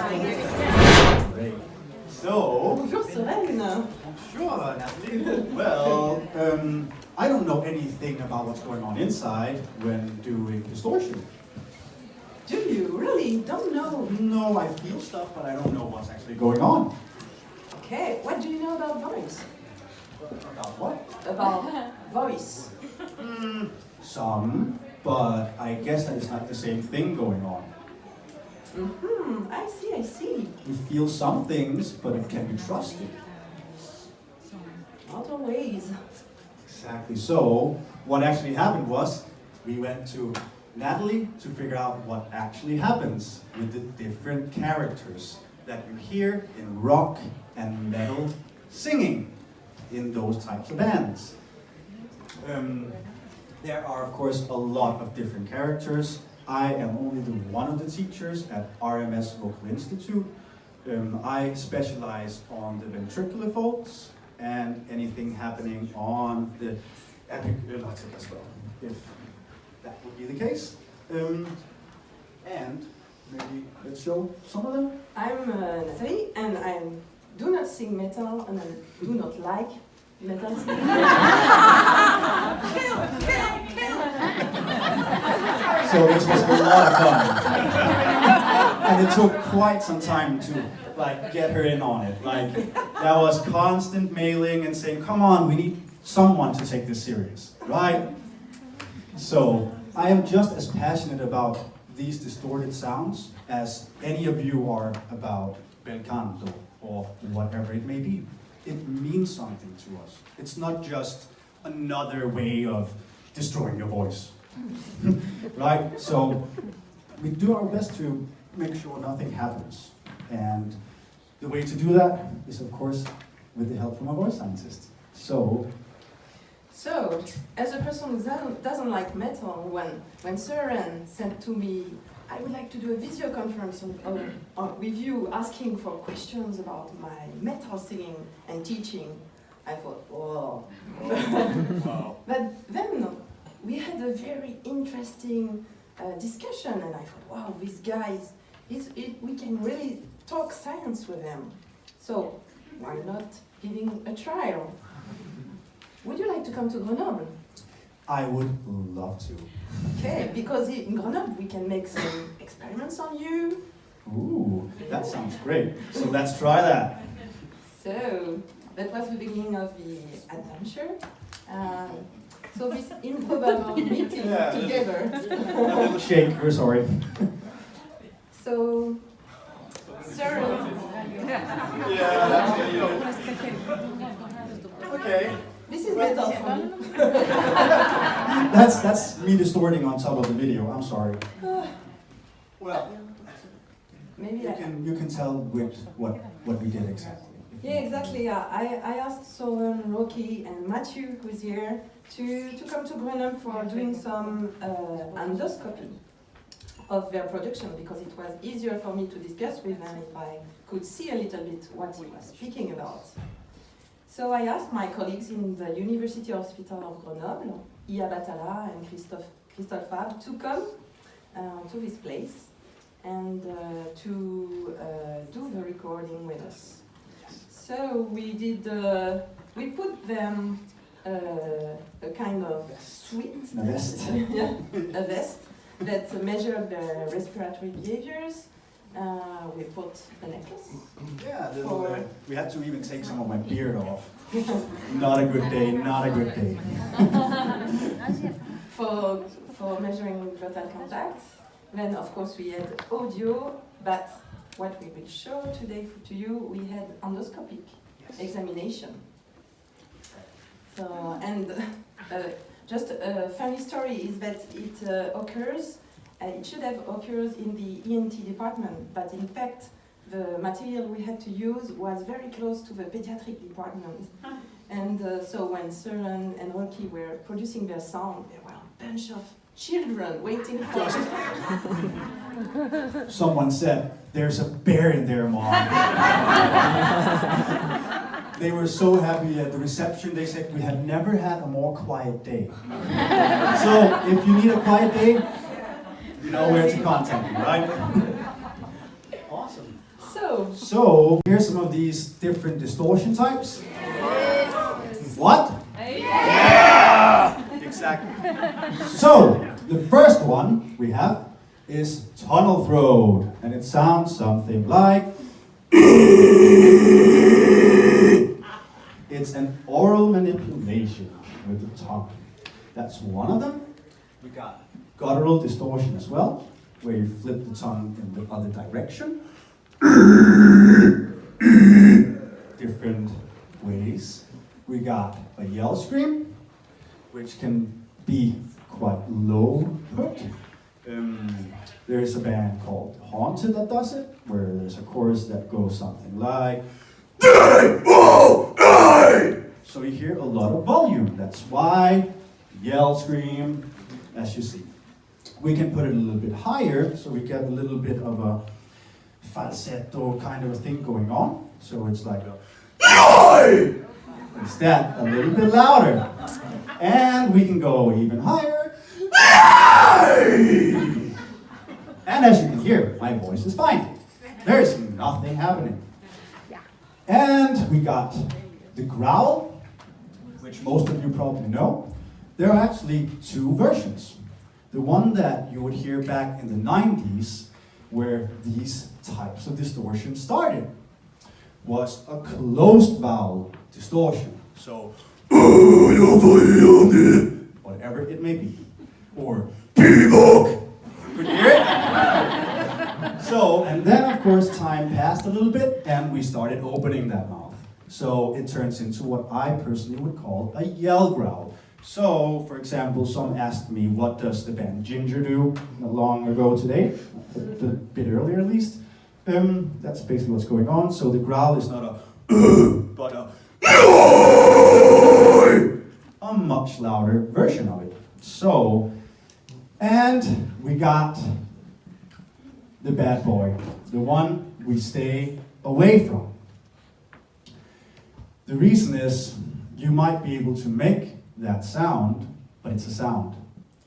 Great. So, Bonjour Soren. sure, Nathalie. Well, I don't know anything about what's going on inside when doing distortion. Do you really don't know? No, I feel stuff, but I don't know what's actually going on. Okay, what do you know about voice? About what? About voice. Some, but I guess that is not the same thing going on. I see. We feel some things, but it can be trusted. Not always. Exactly. So, what actually happened was, we went to Nathalie to figure out what actually happens with the different characters that you hear in rock and metal singing in those types of bands. There are, of course, a lot of different characters. I am only one of the teachers at RMS Vocal Institute. I specialize on the ventricular folds and anything happening on the epiglottic as well, if that would be the case. And maybe let's show some of them. I'm Nathalie, and I do not sing metal, and I do not like metal singing. So this was a lot of fun. And it took quite some time to get her in on it. That was constant mailing and saying, come on, we need someone to take this serious, right? So I am just as passionate about these distorted sounds as any of you are about bel canto or whatever it may be. It means something to us. It's not just another way of destroying your voice. Right? So we do our best to make sure nothing happens. And the way to do that is, of course, with the help from a voice scientist. So, as a person who doesn't like metal, when Soren said to me, I would like to do a video conference with you asking for questions about my metal singing and teaching, I thought, whoa. wow. But then we had a very interesting discussion, and I thought, wow, these guys, we can really talk science with them. So why not giving a trial? Would you like to come to Grenoble? I would love to. Okay, because in Grenoble we can make some experiments on you. Ooh, that sounds great. So let's try that. So that was the beginning of the adventure. So this improbable meeting together. A little shake, we're sorry. So, Soren. Okay. This is metal for me. That's me distorting on top of the video. I'm sorry. Well, maybe you can tell with what we did exactly. Yeah, exactly. Yeah. I asked Soren, Rocky, and Matthew, who's here, to come to Grenoble for doing some endoscopy of their production, because it was easier for me to discuss with them if I could see a little bit what he was speaking about. So I asked my colleagues in the University Hospital of Grenoble, Ia Batala and Christophe Fab, to come to this place and to do the recording with us. So we did. We put them a kind of suite, a vest, a vest that measured their respiratory behaviors. We put a necklace. Yeah, we had to even take some of my beard off. Not a good day, not a good day. for measuring glottal contacts. Then of course we had audio, but what we will show today to you, we had endoscopic examination. So, and just a funny story is that it occurs, it should have occurred in the ENT department, but in fact the material we had to use was very close to the pediatric department. And so when Soren and Rocky were producing their sound, there were a bunch of children waiting for Someone said, "There's a bear in there, Mom." They were so happy at the reception. They said, "We have never had a more quiet day." So if you need a quiet day, you know where to contact me, right? Awesome. So here's some of these different distortion types. What? Yeah! Exactly. So the first one we have is tunnel throat, and it sounds something like. It's an oral manipulation with the tongue. That's one of them. We got guttural distortion as well, where you flip the tongue in the other direction. Different ways. We got a yell scream, which can be quite low put. There's a band called Haunted that does it, where there's a chorus that goes something like. So you hear a lot of volume. That's why yell scream, as you see. We can put it a little bit higher, so we get a little bit of a falsetto kind of a thing going on. So it's like instead a little bit louder. And we can go even higher. And as you can hear, my voice is fine. There's nothing happening. And we got the growl, which most of you probably know. There are actually two versions. The one that you would hear back in the 90s, where these types of distortion started, was a closed vowel distortion. So, whatever it may be. Or, PEVOC. Could you hear it? So, and then of course time passed a little bit and we started opening that mouth. So it turns into what I personally would call a yell growl. So, for example, some asked me, what does the band Ginger do long ago today? A bit earlier at least. That's basically what's going on. So the growl is not a but a much louder version of it. So, and we got the bad boy, the one we stay away from. The reason is you might be able to make that sound, but it's a sound.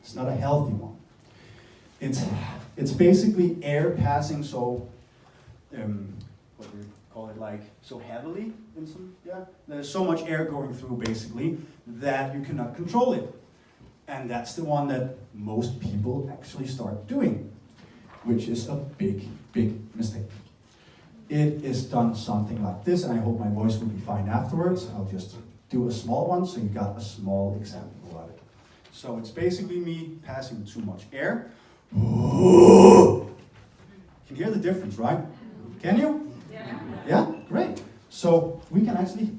It's not a healthy one. It's basically air passing so, what do you call it, like, so heavily in some, yeah? There's so much air going through basically that you cannot control it. And that's the one that most people actually start doing, which is a big, big mistake. It is done something like this, and I hope my voice will be fine afterwards. I'll just do a small one so you got a small example of it. So it's basically me passing too much air. You can hear the difference, right? Can you? Yeah. Yeah? Great. So we can actually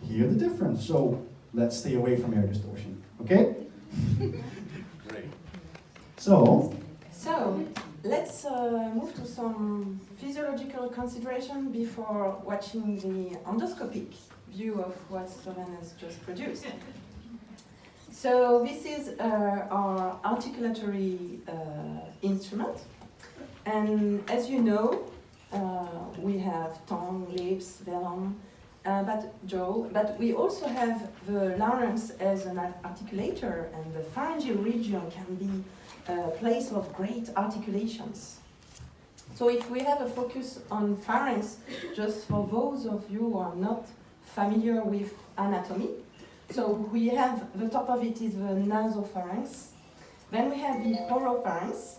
hear the difference. So let's stay away from air distortion. Okay? Great. So let's move to some physiological consideration before watching the endoscopic view of what Soren has just produced. So this is our articulatory instrument, and as you know, we have tongue, lips, velum, but we also have the larynx as an articulator, and the pharyngeal region can be a place of great articulations. So if we have a focus on pharynx, just for those of you who are not familiar with anatomy, so we have, the top of it is the nasopharynx, then we have the oropharynx,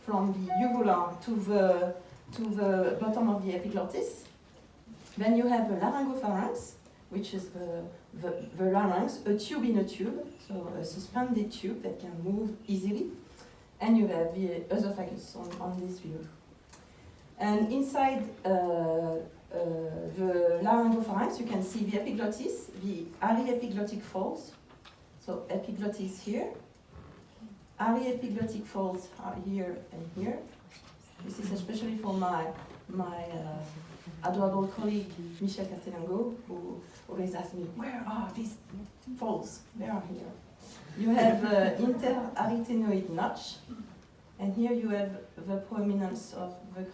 from the uvula to the bottom of the epiglottis. Then you have the laryngopharynx, which is the larynx, a tube in a tube, so a suspended tube that can move easily. And you have the esophagus on this view. And inside the laryngopharynx, you can see the epiglottis, the ariepiglottic folds. So epiglottis here. Ariepiglottic folds are here and here. This is especially for my adorable colleague, Michel Castellango, who always asks me, where are these folds? They are here. You have the interarytenoid notch, and here you have the prominence of the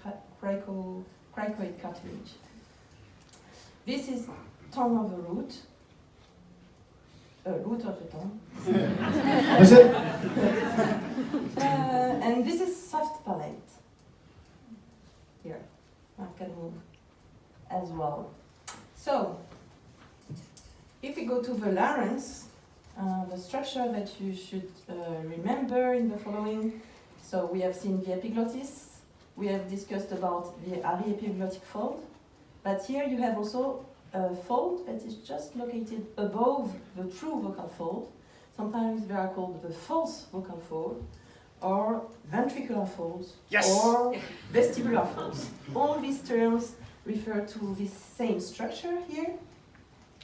cricoid cartilage. This is tongue of the root of the tongue. Is it? And this is soft palate. Here, I can move as well. So, if we go to the larynx, the structure that you should remember in the following. So we have seen the epiglottis, we have discussed about the ariepiglottic fold, but here you have also a fold that is just located above the true vocal fold. Sometimes they are called the false vocal fold, or ventricular folds, or vestibular folds. All these terms refer to this same structure here,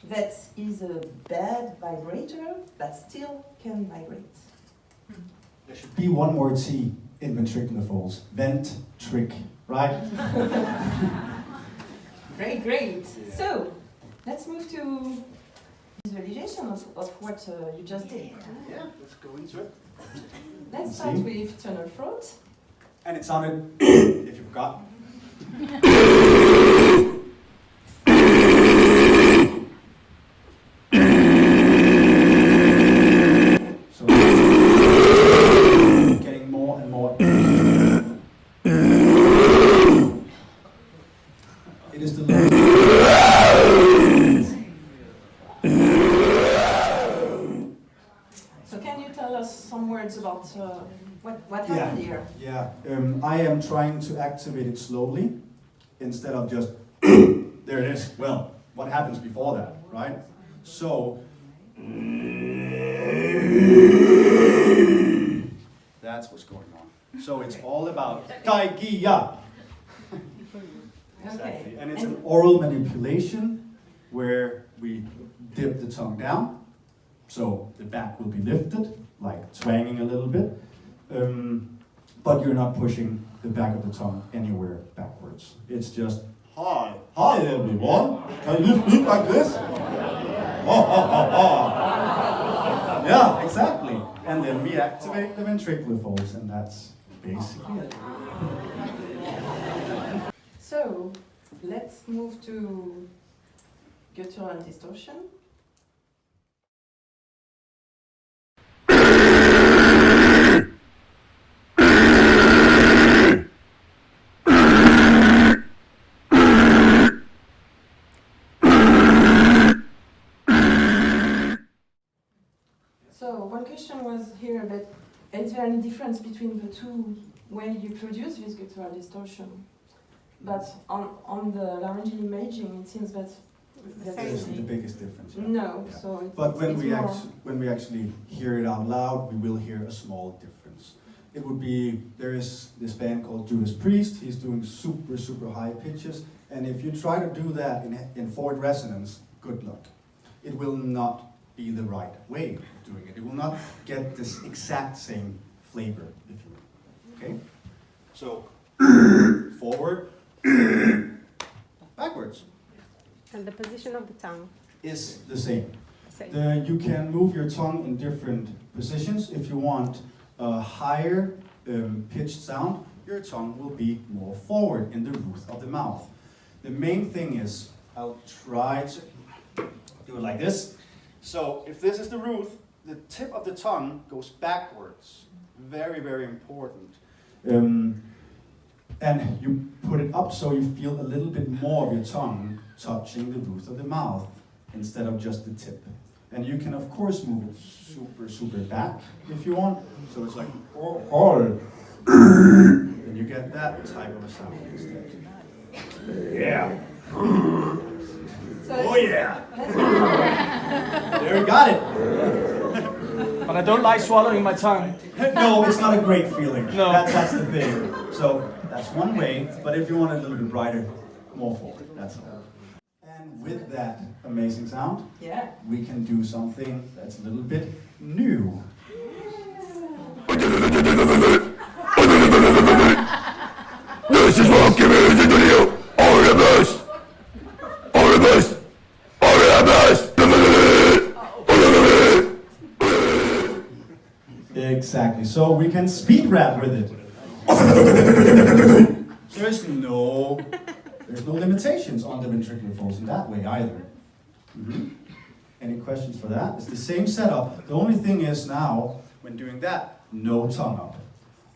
that is a bad vibrator, but still can vibrate. There should be one more T in ventricular folds. Vent-tric, right? Great, great. So, let's move to visualization of what you just did. Yeah, let's go into it. Let's start with tunnel throat. And it sounded, if you forgot. So getting more and more. It is the low. So can you tell us some words about what happened here? Yeah, I am trying to activate it slowly instead of just, there it is. Well, what happens before that, right? So, that's what's going on. So it's all about daigia. Exactly. Okay. And it's an oral manipulation where we dip the tongue down. So the back will be lifted, like twanging a little bit. But you're not pushing the back of the tongue anywhere backwards. It's just, hi everyone. Can you speak like this? Yeah, exactly. And then we activate the ventricular folds, and that's basically it. So, let's move to guttural distortion. So, one question was here that is there any difference between the two ways you produce this guttural distortion? But on the laryngeal imaging, it seems that That isn't the biggest difference. Yeah. No, Yeah. so but it's when we actually hear it out loud, we will hear a small difference. It would be, there is this band called Judas Priest. He's doing super, super high pitches, and if you try to do that in forward resonance, good luck. It will not be the right way of doing it. It will not get this exact same flavor, if you will. Okay? So, forward, backwards. And the position of the tongue is the same. same. You can move your tongue in different positions. If you want a higher pitched sound, your tongue will be more forward in the roof of the mouth. The main thing is, I'll try to do it like this. So if this is the roof, the tip of the tongue goes backwards. Very, very important. And you put it up so you feel a little bit more of your tongue touching the roof of the mouth instead of just the tip. And you can of course move it super, super back if you want. So it's like, and you get that type of a sound instead. Yeah. Oh yeah. There we got it. But I don't like swallowing my tongue. No, it's not a great feeling. No. That's the thing. So that's one way, but if you want it a little bit brighter, more forward, that's all. And with that amazing sound, Yeah. we can do something that's a little bit new. This is what gives the video RMS! RMS! RMS! Exactly, so we can speed rap with it. There's no limitations on the ventricular folds in that way either. Any questions for that? It's the same setup. The only thing is now, when doing that, no tongue up.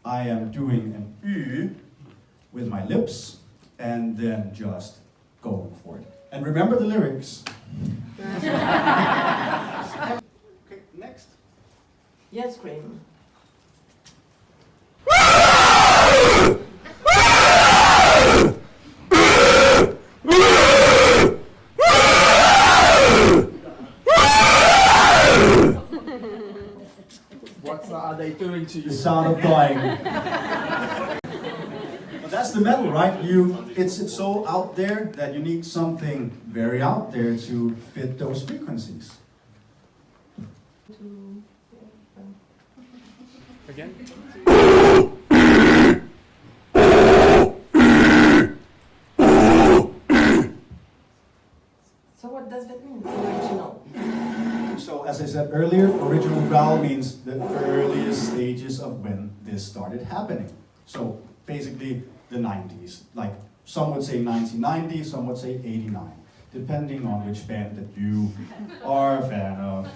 I am doing an U with my lips, and then just going for it. And remember the lyrics. Okay, next. Yes, scream. What are they doing to you? The sound of dying. But that's the metal, right? It's so out there that you need something very out there to fit those frequencies. Again? So what does that mean, original? So as I said earlier, original growl means the earliest stages of when this started happening. So basically the 90s, like some would say 1990, some would say 89, depending on which band that you are a fan of.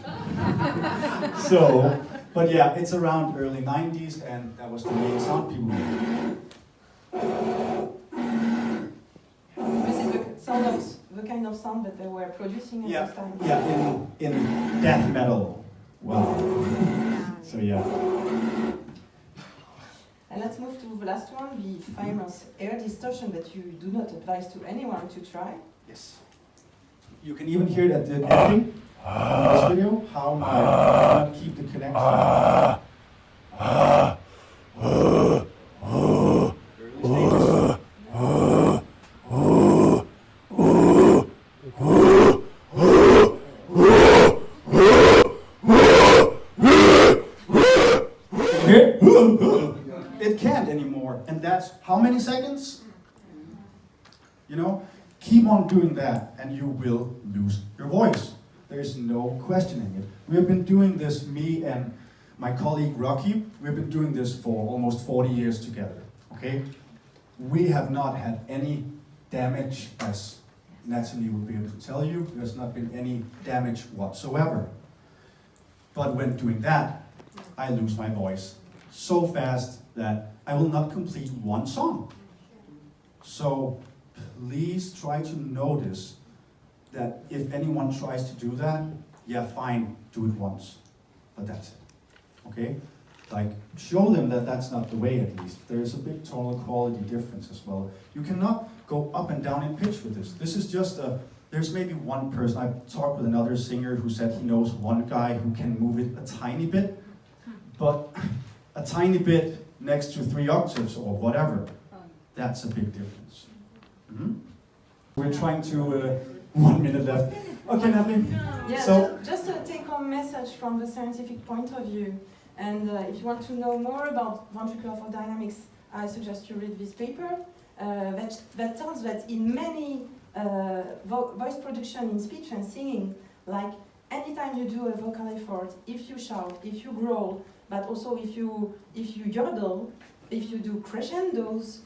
So, but yeah, it's around early 90s, and that was the main sound people made. This is the kind of sound that they were producing at this time. Yeah, in death metal. Wow. So yeah. And let's move to the last one, the famous air distortion that you do not advise to anyone to try. Yes. You can even hear it at the ending in this video, how I cannot keep the connection. It can't anymore, and that's how many seconds? You know, keep on doing that and you will lose your voice. There's no questioning it. We have been doing this, me and my colleague Rocky, we've been doing this for almost 40 years together, okay? We have not had any damage, as Nathalie would be able to tell you. There's not been any damage whatsoever. But when doing that, I lose my voice so fast that I will not complete one song. So please try to notice that if anyone tries to do that, yeah, fine, do it once, but that's it, okay? Like, show them that that's not the way, at least. There's a big tonal quality difference as well. You cannot go up and down in pitch with this. This is just there's maybe one person. I've talked with another singer who said he knows one guy who can move it a tiny bit, but a tiny bit next to 3 octaves or whatever, that's a big difference. Mm-hmm. We're trying to, 1 minute left. Okay, Nathalie. Yeah, So, just a take-home message from the scientific point of view. And if you want to know more about ventricular fold dynamics, I suggest you read this paper that tells that in many voice production in speech and singing, like anytime you do a vocal effort, if you shout, if you growl, but also if you yodel, if you do crescendos,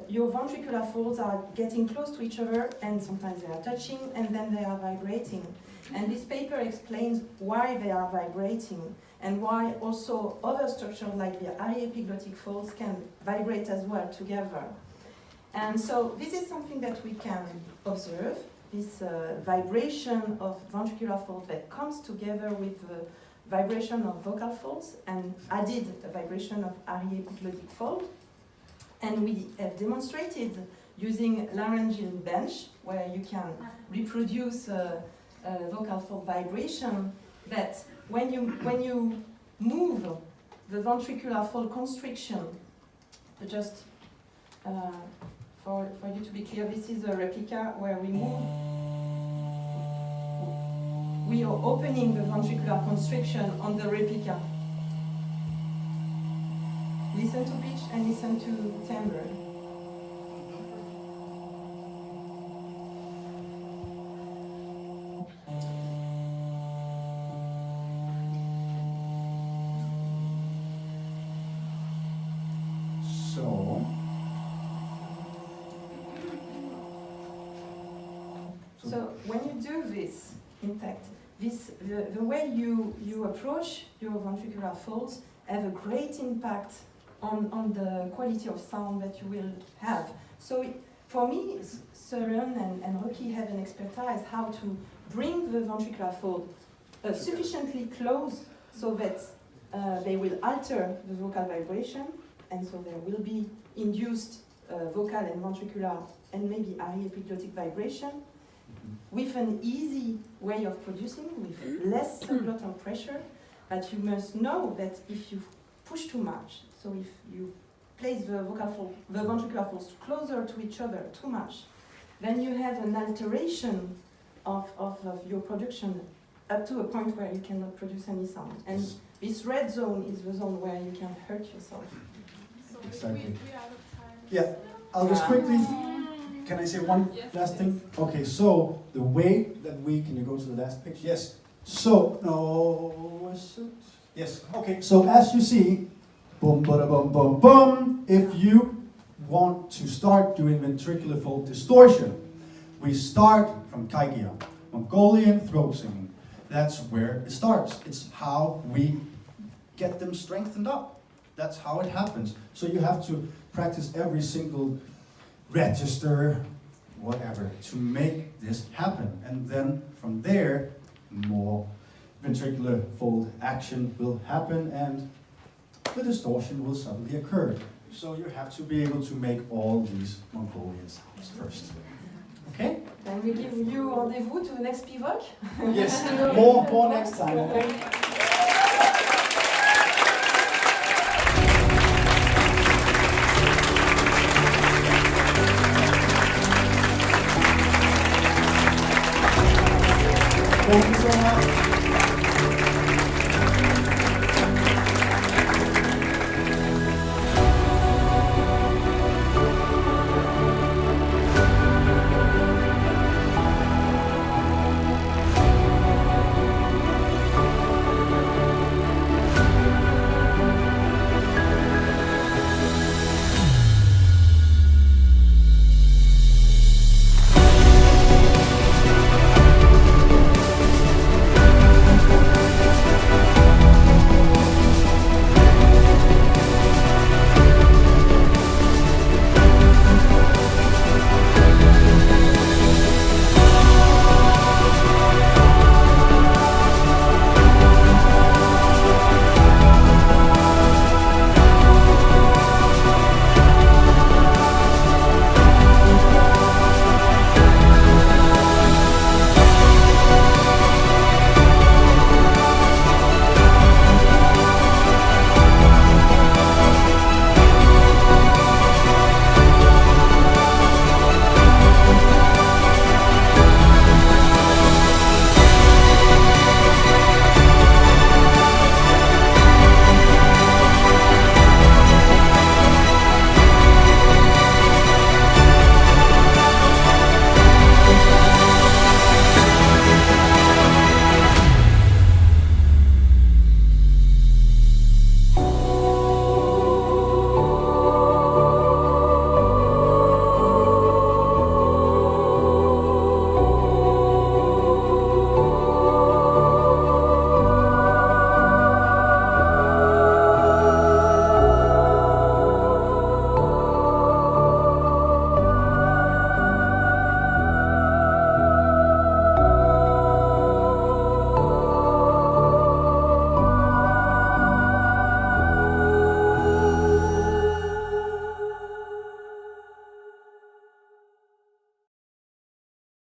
your ventricular folds are getting close to each other, and sometimes they are touching, and then they are vibrating. And this paper explains why they are vibrating, and why also other structures like the epiglottic folds can vibrate as well together. And so this is something that we can observe, this vibration of ventricular fold that comes together with the vibration of vocal folds, and added a vibration of epiglottic fold. And we have demonstrated using laryngeal bench, where you can reproduce vocal fold vibration, that when you move the ventricular fold constriction, just for you to be clear, this is a replica where we move. We are opening the ventricular constriction on the replica. Listen to pitch and listen to timbre. So when you do this, in fact, the way you approach your ventricular folds have a great impact on the quality of sound that you will have. So for me, Soren and Rocky have an expertise how to bring the ventricular fold sufficiently close so that they will alter the vocal vibration, and so there will be induced vocal and ventricular and maybe epiglottic vibration with an easy way of producing, with less subglottal pressure. But you must know that if you push too much, so if you place the ventricular folds closer to each other too much, then you have an alteration of your production up to a point where you cannot produce any sound. And this red zone is the zone where you can hurt yourself. Exactly. We are out of time. Yeah, I'll just quickly, can I say one last thing? Okay, so the way that can you go to the last picture? Yes. So, no, is it? Yes, okay, so as you see, boom, bada, boom, boom, boom, if you want to start doing ventricular fold distortion, we start from Kaigia, Mongolian throat singing. That's where it starts. It's how we get them strengthened up. That's how it happens. So you have to practice every single register, whatever, to make this happen. And then from there, more ventricular fold action will happen and the distortion will suddenly occur. So you have to be able to make all these Mongolian sounds first. Okay? Then we give you rendezvous to the next PEVOC. Yes, more next time. Okay? Thank you so